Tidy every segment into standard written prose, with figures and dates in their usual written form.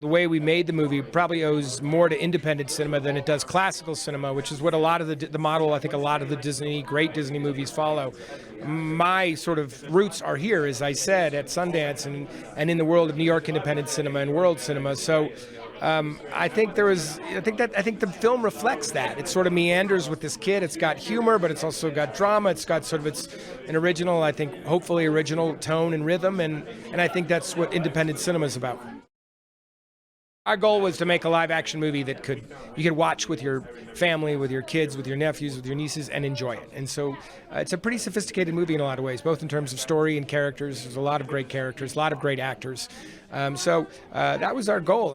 The way we made the movie probably owes more to independent cinema than it does classical cinema, which is what a lot of the model I think a lot of the great Disney movies follow. My sort of roots are here, as I said, at Sundance and in the world of New York independent cinema and world cinema. So I think the film reflects that. It sort of meanders with this kid. It's got humor, but it's also got drama. It's got sort of an original, I think, hopefully original tone and rhythm, and I think that's what independent cinema is about. Our goal was to make a live-action movie that you could watch with your family, with your kids, with your nephews, with your nieces, and enjoy it. And so it's a pretty sophisticated movie in a lot of ways, both in terms of story and characters. There's a lot of great characters, a lot of great actors. So that was our goal.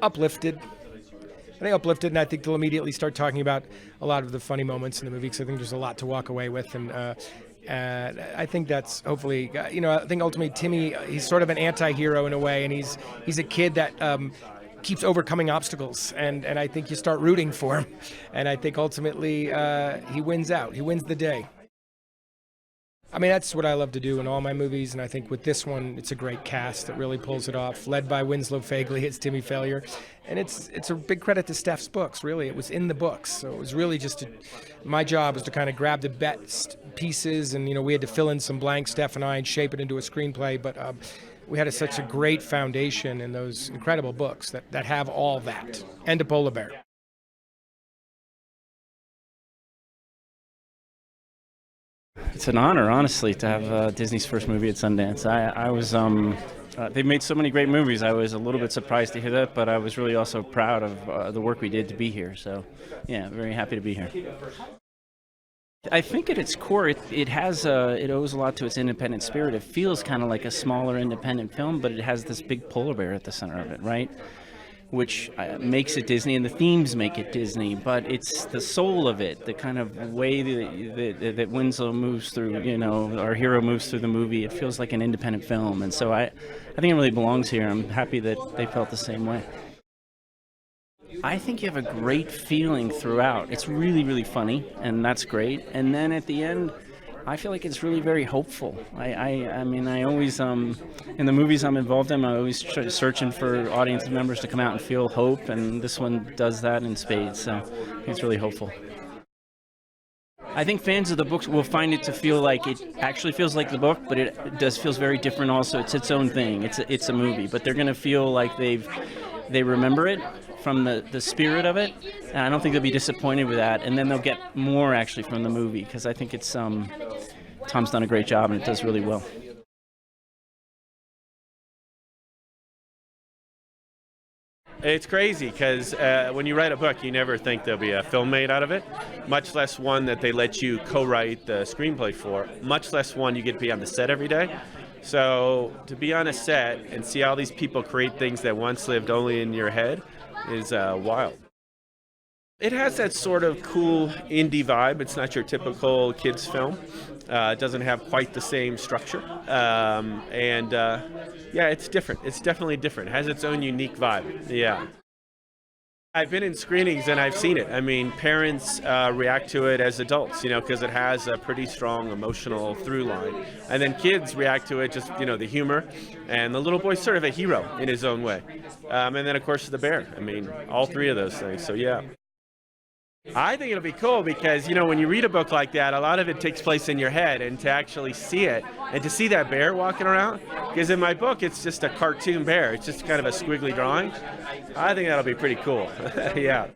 Uplifted. I think uplifted, and I think they'll immediately start talking about a lot of the funny moments in the movie, because I think there's a lot to walk away with. And I think that's hopefully, I think ultimately Timmy, he's sort of an anti-hero in a way, and he's a kid that keeps overcoming obstacles, and I think you start rooting for him, and I think ultimately he wins out. He wins the day. I mean, that's what I love to do in all my movies, and I think with this one, it's a great cast that really pulls it off, led by Winslow Fegley. It's Timmy Failure, and it's a big credit to Steph's books, really. It was in the books, so it was really just my job was to kind of grab the best pieces, and, we had to fill in some blanks, Steph and I, and shape it into a screenplay, but we had such a great foundation in those incredible books that have all that, and a polar bear. It's an honor, honestly, to have Disney's first movie at Sundance. I was, they've made so many great movies. I was a little bit surprised to hear that, but I was really also proud of the work we did to be here. So, yeah, very happy to be here. I think at its core, it owes a lot to its independent spirit. It feels kind of like a smaller independent film, but it has this big polar bear at the center of it, right? Which makes it Disney, and the themes make it Disney, but it's the soul of it, the kind of way that Winslow moves through, our hero moves through the movie. It feels like an independent film, and so I think it really belongs here. I'm happy that they felt the same way. I think you have a great feeling throughout. It's really, really funny, and that's great. And then at the end, I feel like it's really very hopeful. I mean, I always, in the movies I'm involved in, I'm always searching for audience members to come out and feel hope, and this one does that in spades, so it's really hopeful. I think fans of the books will find it to feel like it actually feels like the book, but it feels very different also. It's its own thing. It's a movie, but they're going to feel like they remember it from the spirit of it, and I don't think they'll be disappointed with that, and then they'll get more actually from the movie, because I think it's Tom's done a great job, and it does really well. It's crazy because when you write a book, you never think there'll be a film made out of it, much less one that they let you co-write the screenplay for, much less one you get to be on the set every day. So to be on a set and see all these people create things that once lived only in your head is wild. It has that sort of cool indie vibe. It's not your typical kids film. It doesn't have quite the same structure. Yeah, it's different. It's definitely different. It has its own unique vibe. Yeah. I've been in screenings and I've seen it. I mean, parents react to it as adults, because it has a pretty strong emotional through line. And then kids react to it, just, the humor. And the little boy's sort of a hero in his own way. And then, of course, the bear. I mean, all three of those things. So, yeah. I think it'll be cool because, when you read a book like that, a lot of it takes place in your head, and to actually see it and to see that bear walking around, because in my book, it's just a cartoon bear. It's just kind of a squiggly drawing. I think that'll be pretty cool. Yeah.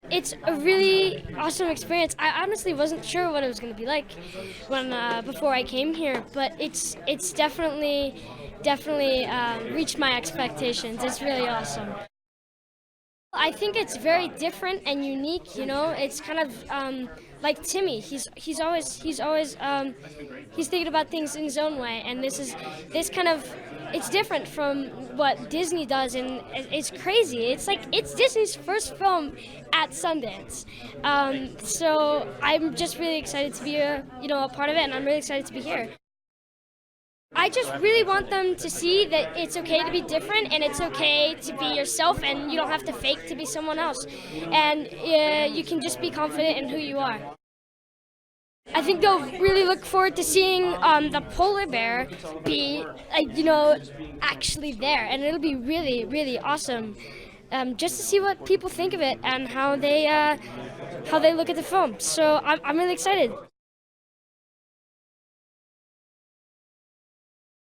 It's a really awesome experience. I honestly wasn't sure what it was going to be like before I came here, but it's definitely reached my expectations. It's really awesome. I think it's very different and unique. It's kind of like Timmy. He's thinking about things in his own way, and it's different from what Disney does, and it's crazy. It's Disney's first film at Sundance. So I'm just really excited to be a part of it, and I'm really excited to be here. I just really want them to see that it's okay to be different, and it's okay to be yourself, and you don't have to fake to be someone else. And you can just be confident in who you are. I think they'll really look forward to seeing the polar bear be, actually there, and it'll be really, really awesome, just to see what people think of it and how they look at the film. So I'm really excited.